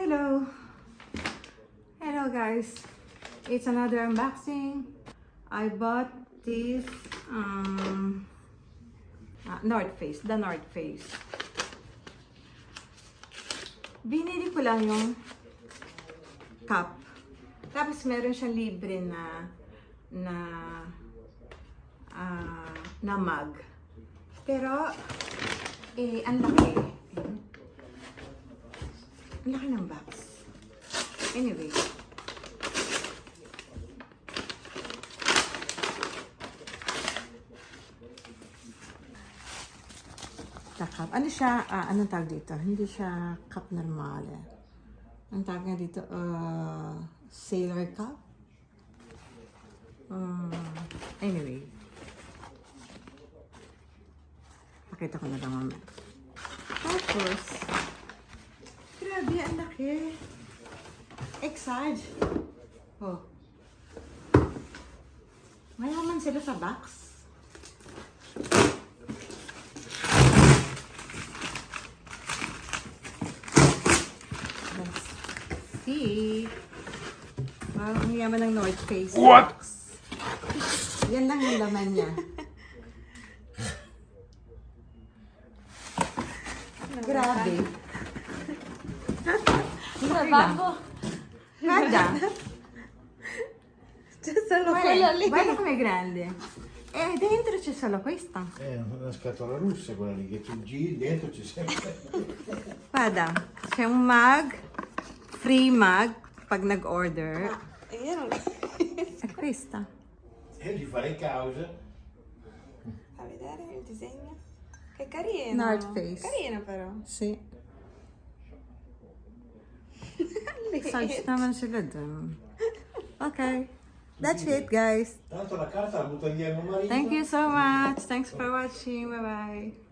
Hello. Hello guys. It's another unboxing. I bought this North Face, the North Face. Binili ko lang yung cup. Tapos meron siyang libre na mug. Pero ang laki. Ang laki ng box. Anyway. Cup. Ano siya? Anong tawag dito? Hindi siya cup normal. Ang tawag nga dito, sailor cup? Anyway. Pakita ko na lang mamaya. Tapos, grabe, ang laki. Exage. Oh. Mayaman sila sa box. See? Wow, ang yaman ng North Face. What? Box. Yan lang yung laman niya. Grabe. Trabaho. Nada. Solo quello lì. Guarda com'è grande. E dentro c'è solo questa. È una scatola russa quella lì che tu giri, dentro c'è sempre. Guarda, c'è un mug, free mug, pag nag-order. Io non... È questa. E gli farei causa. A vedere il disegno. Che carino. North Face. Carino però. Sì. Exage naman sila dun. Okay. That's it, guys. Tanto la carta la butta via mio marito. Thank you so much. Thanks for watching. Bye-bye.